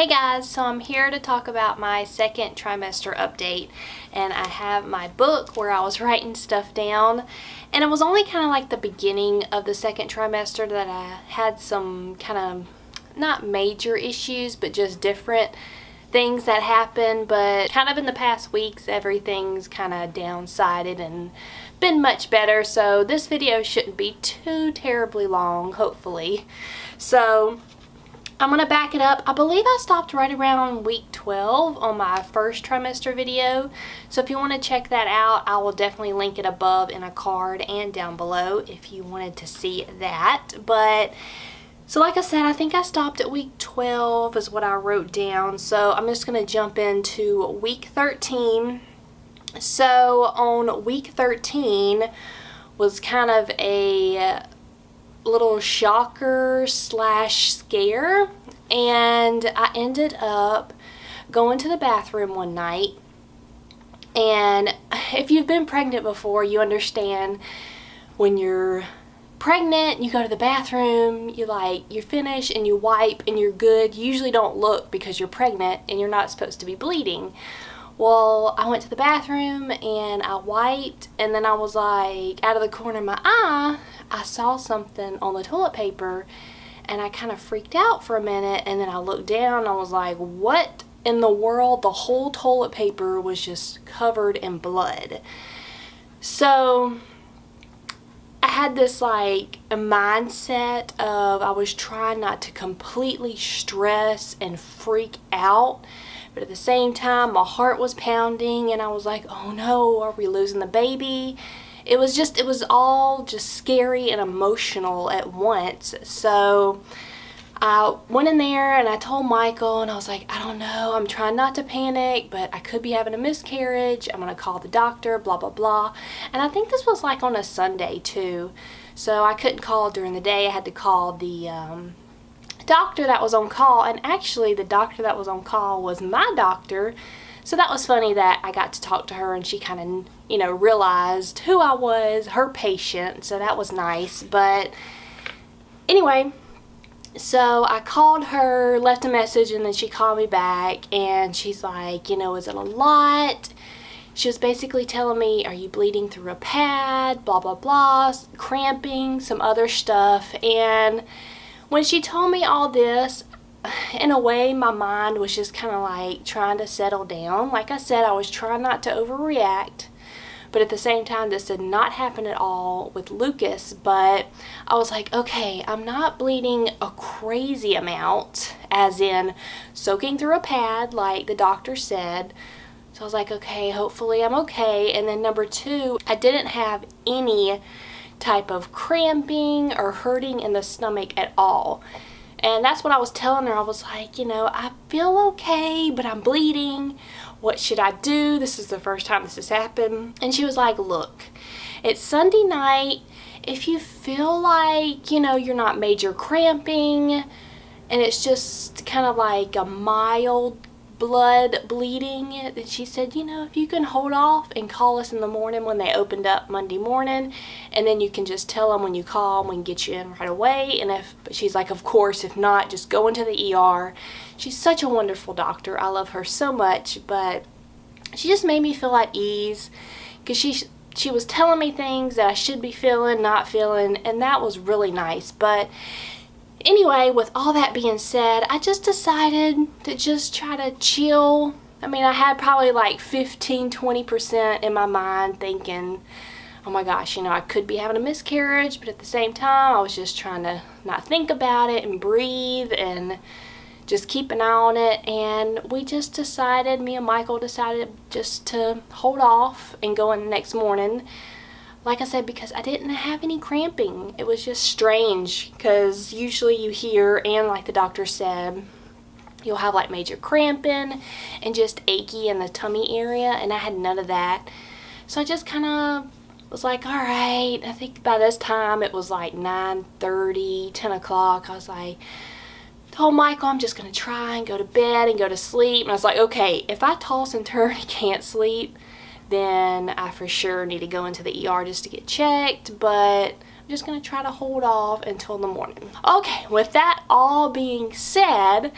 Hey guys, so I'm here to talk about my second trimester update, and I have my book where I was writing stuff down, and it was only kind of like the beginning of the second trimester that I had some kind of not major issues but just different things that happened. But kind of in the past weeks everything's kind of downsided and been much better, so this video shouldn't be too terribly long, hopefully. So I'm going to back it up. I believe I stopped right around week 12 on my first trimester video. So if you want to check that out, I will definitely link it above in a card and down below if you wanted to see that. But so like I said, I think I stopped at week 12 is what I wrote down. So I'm just going to jump into week 13. So on week 13 was kind of a little shocker slash scare, and I ended up going to the bathroom one night. And if you've been pregnant before, you understand when you're pregnant, you go to the bathroom, you're finished and you wipe and you're good. You usually don't look because you're pregnant and you're not supposed to be bleeding. Well, I went to the bathroom and I wiped, and then I was like, out of the corner of my eye, I saw something on the toilet paper, and I kind of freaked out for a minute, and then I looked down and I was like, what in the world? The whole toilet paper was just covered in blood. So I had this like a mindset of I was trying not to completely stress and freak out, but at the same time my heart was pounding and I was like, oh no, are we losing the baby? It was all just scary and emotional at once. So I went in there and I told Michael, and I was like, I don't know, I'm trying not to panic, but I could be having a miscarriage. I'm gonna call the doctor, blah blah blah. And I think this was like on a Sunday too, so I couldn't call during the day. I had to call the doctor that was on call, and actually the doctor that was on call was my doctor. So that was funny that I got to talk to her and she kind of, realized who I was, her patient. So that was nice. But anyway, so I called her, left a message, and then she called me back and she's like, is it a lot? She was basically telling me, are you bleeding through a pad, blah, blah, blah, cramping, some other stuff. And when she told me all this, in a way, my mind was just kind of like trying to settle down. Like I said, I was trying not to overreact, but at the same time, this did not happen at all with Lucas. But I was like, okay, I'm not bleeding a crazy amount, as in soaking through a pad like the doctor said. So I was like, okay, hopefully I'm okay. And then number two, I didn't have any type of cramping or hurting in the stomach at all. And that's what I was telling her. I was like, I feel okay, but I'm bleeding. What should I do? This is the first time this has happened. And she was like, look, it's Sunday night. If you feel like, you're not major cramping and it's just kind of like a mild blood bleeding, then she said, if you can hold off and call us in the morning when they opened up Monday morning, and then you can just tell them when you call and we can get you in right away. And she's like, of course, if not, just go into the ER. She's such a wonderful doctor. I love her so much, but she just made me feel at ease because she was telling me things that I should be feeling, not feeling, and that was really nice. But anyway, with all that being said, I just decided to just try to chill. I mean, I had probably like 15-20% in my mind thinking, oh my gosh, I could be having a miscarriage, but at the same time, I was just trying to not think about it and breathe and just keep an eye on it. And we just decided, me and Michael decided just to hold off and go in the next morning. Like I said, because I didn't have any cramping. It was just strange because usually you hear, and like the doctor said, you'll have like major cramping and just achy in the tummy area, and I had none of that. So I just kind of was like, all right. I think by this time it was like 9:30, 10 o'clock. I was like, told Michael I'm just going to try and go to bed and go to sleep. And I was like, okay, if I toss and turn and can't sleep, then I for sure need to go into the ER just to get checked, but I'm just going to try to hold off until the morning. Okay, with that all being said,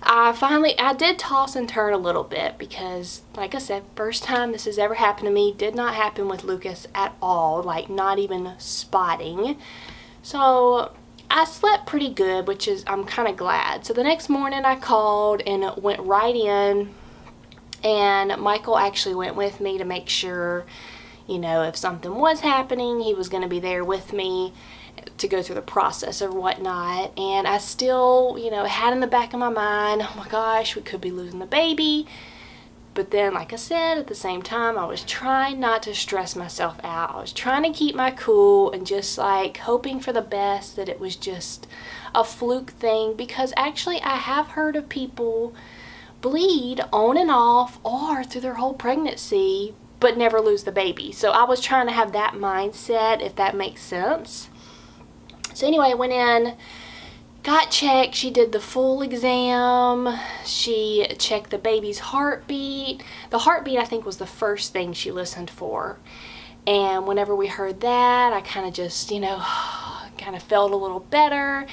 I did toss and turn a little bit because, like I said, first time this has ever happened to me. Did not happen with Lucas at all, like not even spotting. So I slept pretty good, which is, I'm kind of glad. So the next morning I called and went right in, and Michael actually went with me to make sure, you know, if something was happening, he was going to be there with me to go through the process or whatnot. And I still, you know, had in the back of my mind, oh my gosh, we could be losing the baby. But then, like I said, at the same time, I was trying not to stress myself out. I was trying to keep my cool and just like hoping for the best, that it was just a fluke thing, because actually I have heard of people bleed on and off or through their whole pregnancy but never lose the baby. So I was trying to have that mindset, if that makes sense. So anyway, I went in, got checked. She did the full exam. She checked the baby's heartbeat. The heartbeat, I think, was the first thing she listened for. And whenever we heard that, I kind of just, you know, kind of felt a little better.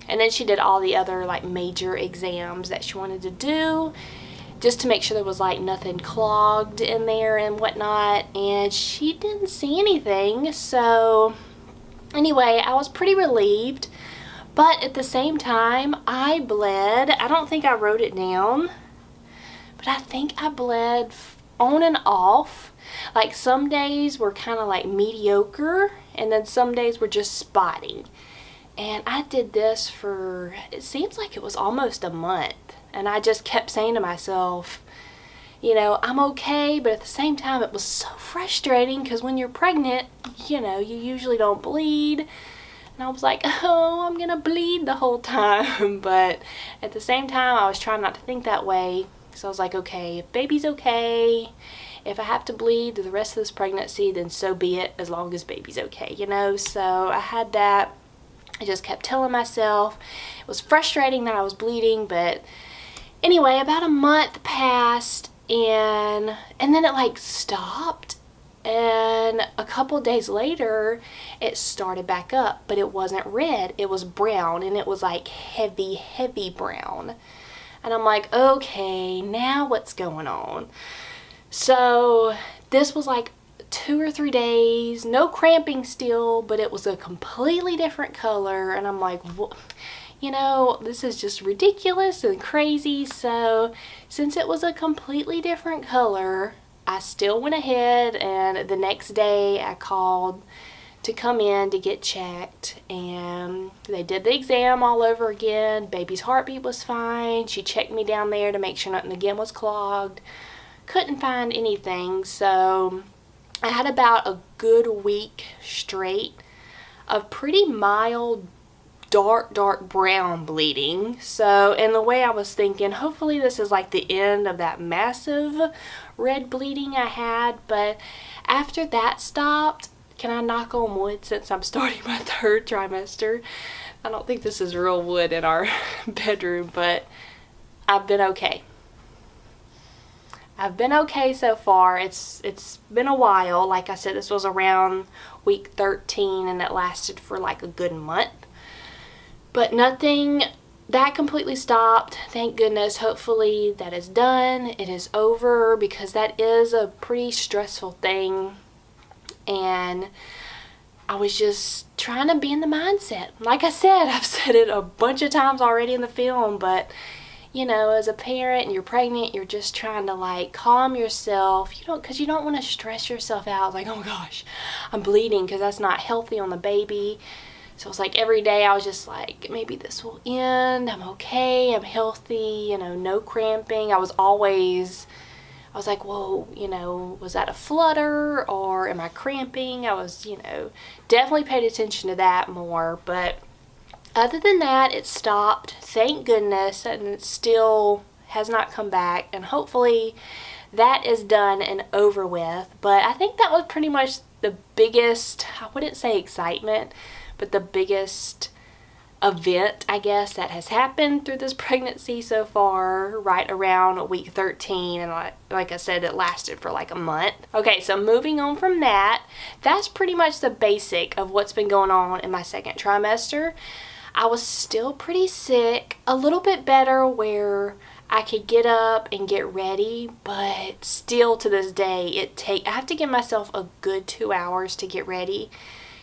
And then she did all the other like major exams that she wanted to do, just to make sure there was like nothing clogged in there and whatnot. And she didn't see anything. So anyway, I was pretty relieved. But at the same time, I bled. I don't think I wrote it down, but I think I bled on and off. Like some days were kind of like mediocre, and then some days were just spotting. And I did this for, it seems like it was almost a month. And I just kept saying to myself, you know, I'm okay, but at the same time it was so frustrating, because when you're pregnant, you know, you usually don't bleed. And I was like, oh, I'm gonna bleed the whole time. But at the same time, I was trying not to think that way. So I was like, okay, if baby's okay, if I have to bleed through the rest of this pregnancy, then so be it, as long as baby's okay, you know? So I had that. I just kept telling myself. It was frustrating that I was bleeding, but anyway, about a month passed, and then it like stopped. And a couple days later, it started back up, but it wasn't red. It was brown, and it was like heavy, heavy brown. And I'm like, okay, now what's going on? So this was like 2 or 3 days, no cramping still, but it was a completely different color. And I'm like, you know, this is just ridiculous and crazy. So since it was a completely different color, I still went ahead, and the next day I called to come in to get checked, and they did the exam all over again. Baby's heartbeat was fine. She checked me down there to make sure nothing again was clogged. Couldn't find anything. So I had about a good week straight of pretty mild dark brown bleeding. So in the way I was thinking, hopefully this is like the end of that massive red bleeding I had. But after that stopped, can I knock on wood since I'm starting my 3rd trimester? I don't think this is real wood in our bedroom, but I've been okay. I've been okay so far. It's been a while. Like I said, this was around week 13, and it lasted for like a good month. But nothing, that completely stopped. Thank goodness. Hopefully that is done. It is over, because that is a pretty stressful thing. And I was just trying to be in the mindset. Like I said, I've said it a bunch of times already in the film, but you know, as a parent and you're pregnant, you're just trying to like calm yourself. Because you don't want to stress yourself out. Like, oh my gosh, I'm bleeding, because that's not healthy on the baby. So it's like every day I was just like, maybe this will end. I'm okay. I'm healthy. You know, no cramping. I was like, whoa, you know, was that a flutter or am I cramping? I was, you know, definitely paid attention to that more. But other than that, it stopped. Thank goodness. And it still has not come back. And hopefully that is done and over with. But I think that was pretty much the biggest, I wouldn't say excitement, but the biggest event, I guess, that has happened through this pregnancy so far, right around week 13. And like I said, it lasted for like a month. Okay, so moving on from that, that's pretty much the basic of what's been going on in my 2nd trimester. I was still pretty sick, a little bit better where I could get up and get ready, but still to this day, I have to give myself a good 2 hours to get ready,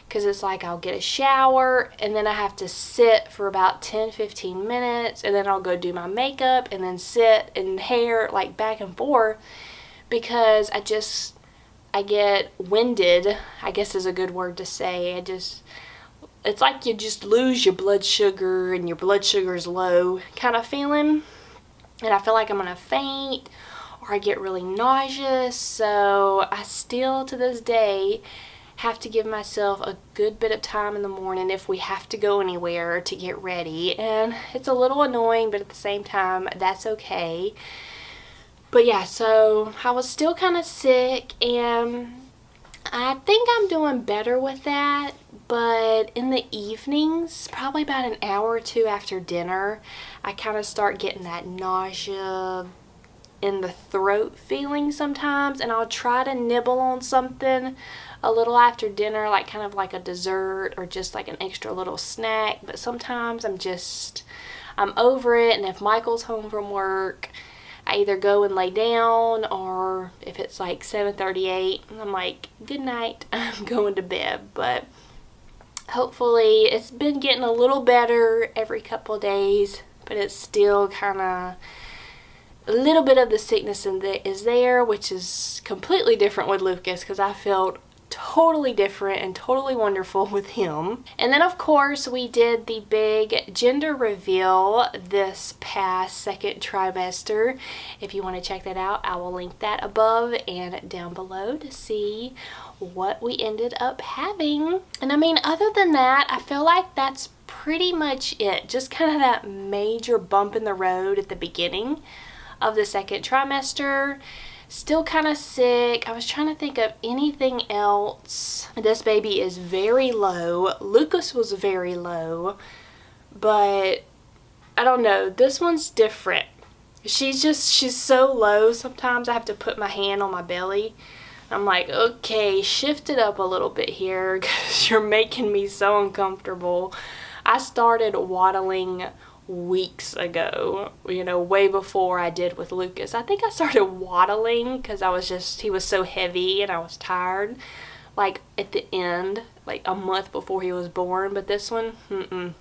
because it's like I'll get a shower and then I have to sit for about 10-15 minutes, and then I'll go do my makeup and then sit and hair, like back and forth, because I get winded, I guess is a good word to say. It's like you just lose your blood sugar and your blood sugar is low kind of feeling. And I feel like I'm going to faint, or I get really nauseous. So I still, to this day, have to give myself a good bit of time in the morning if we have to go anywhere to get ready. And it's a little annoying, but at the same time, that's okay. But yeah, so I was still kind of sick, and I think I'm doing better with that. But in the evenings, probably about an hour or two after dinner, I kind of start getting that nausea in the throat feeling sometimes, and I'll try to nibble on something a little after dinner, like kind of like a dessert or just like an extra little snack. But sometimes I'm over it, and if Michael's home from work, I either go and lay down, or if it's like 7:38, I'm like, good night, I'm going to bed. But hopefully it's been getting a little better every couple of days, but it's still kind of a little bit of the sickness is there, which is completely different with Lucas, because I felt totally different and totally wonderful with him. And then of course we did the big gender reveal this past second trimester. If you want to check that out, I will link that above and down below to see what we ended up having. And I mean, other than that, I feel like that's pretty much it. Just kind of that major bump in the road at the beginning of the second trimester. Still kind of sick. I was trying to think of anything else. This baby is very low. Lucas was very low, but I don't know. This one's different. She's so low. Sometimes I have to put my hand on my belly. I'm like, okay, shift it up a little bit here, because you're making me so uncomfortable. I started waddling weeks ago, way before I did with Lucas. I think I started waddling because he was so heavy and I was tired, like at the end, like a month before he was born. But this one,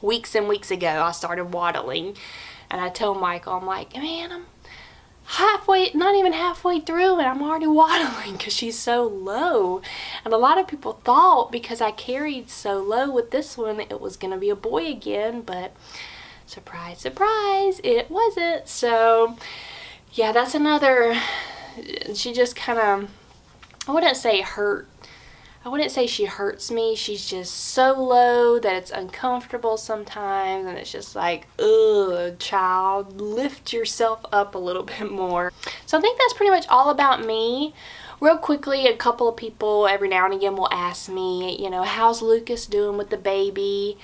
weeks and weeks ago, I started waddling. And I tell Michael, I'm like, man, I'm not even halfway through, and I'm already waddling because she's so low. And a lot of people thought, because I carried so low with this one, it was going to be a boy again, but surprise, surprise, it wasn't. So yeah, that's another, she just kind of, I wouldn't say she hurts me. She's just so low that it's uncomfortable sometimes, and it's just like, ugh, child, lift yourself up a little bit more. So I think that's pretty much all about me. Real quickly, a couple of people every now and again will ask me, how's Lucas doing with the baby?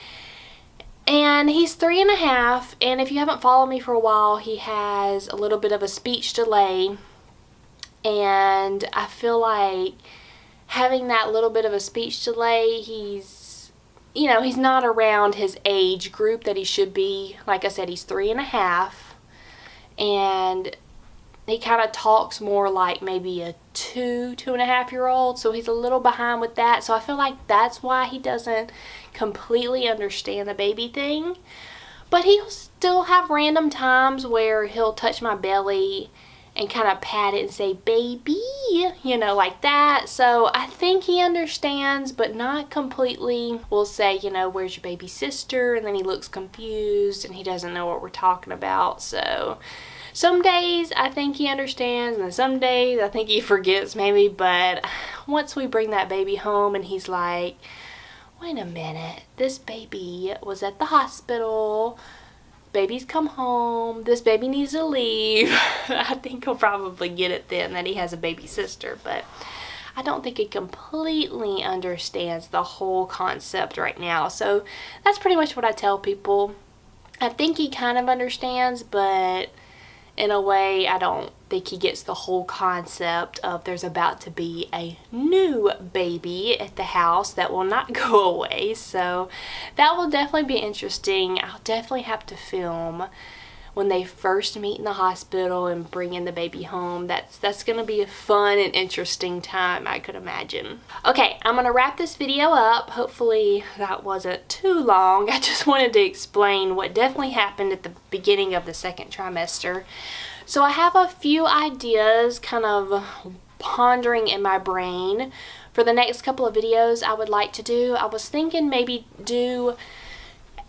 And he's 3.5, and if you haven't followed me for a while, he has a little bit of a speech delay, and I feel like having that little bit of a speech delay, he's not around his age group that he should be. Like I said, he's 3.5, and he kind of talks more like maybe a 2.5-year-old, so he's a little behind with that. So I feel like that's why he doesn't completely understand the baby thing. But he'll still have random times where he'll touch my belly and kind of pat it and say, baby, like that. So I think he understands, but not completely. We'll say, where's your baby sister? And then he looks confused and he doesn't know what we're talking about. So some days I think he understands, and some days I think he forgets maybe. But once we bring that baby home and he's like, wait a minute, this baby was at the hospital, baby's come home, this baby needs to leave, I think he'll probably get it then that he has a baby sister. But I don't think he completely understands the whole concept right now. So that's pretty much what I tell people. I think he kind of understands, but in a way, I don't think he gets the whole concept of there's about to be a new baby at the house that will not go away. So that will definitely be interesting. I'll definitely have to film when they first meet in the hospital and bringing the baby home. That's gonna be a fun and interesting time, I could imagine. Okay, I'm gonna wrap this video up. Hopefully that wasn't too long. I just wanted to explain what definitely happened at the beginning of the second trimester. So I have a few ideas kind of pondering in my brain for the next couple of videos I would like to do. I was thinking maybe do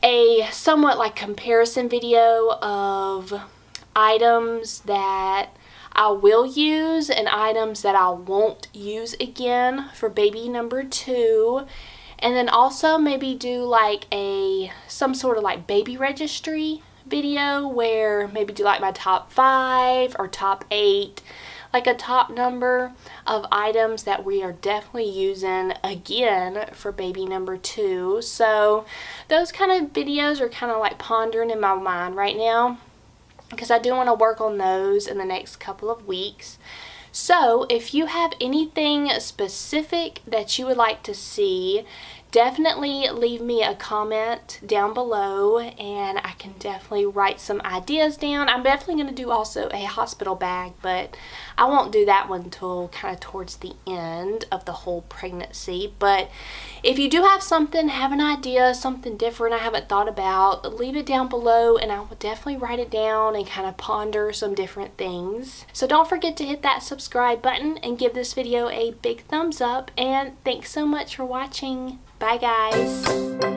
a somewhat like comparison video of items that I will use and items that I won't use again for baby number 2. And then also maybe do like some sort of like baby registry video where maybe do like my top 5 or top 8, like a top number of items that we are definitely using again for baby number 2. So those kind of videos are kind of like pondering in my mind right now, because I do want to work on those in the next couple of weeks. So if you have anything specific that you would like to see, definitely leave me a comment down below and I can definitely write some ideas down. I'm definitely going to do also a hospital bag, but I won't do that one until kind of towards the end of the whole pregnancy. But if you do have something, have an idea, something different I haven't thought about, leave it down below and I will definitely write it down and kind of ponder some different things. So don't forget to hit that subscribe button and give this video a big thumbs up, and thanks so much for watching. Bye guys.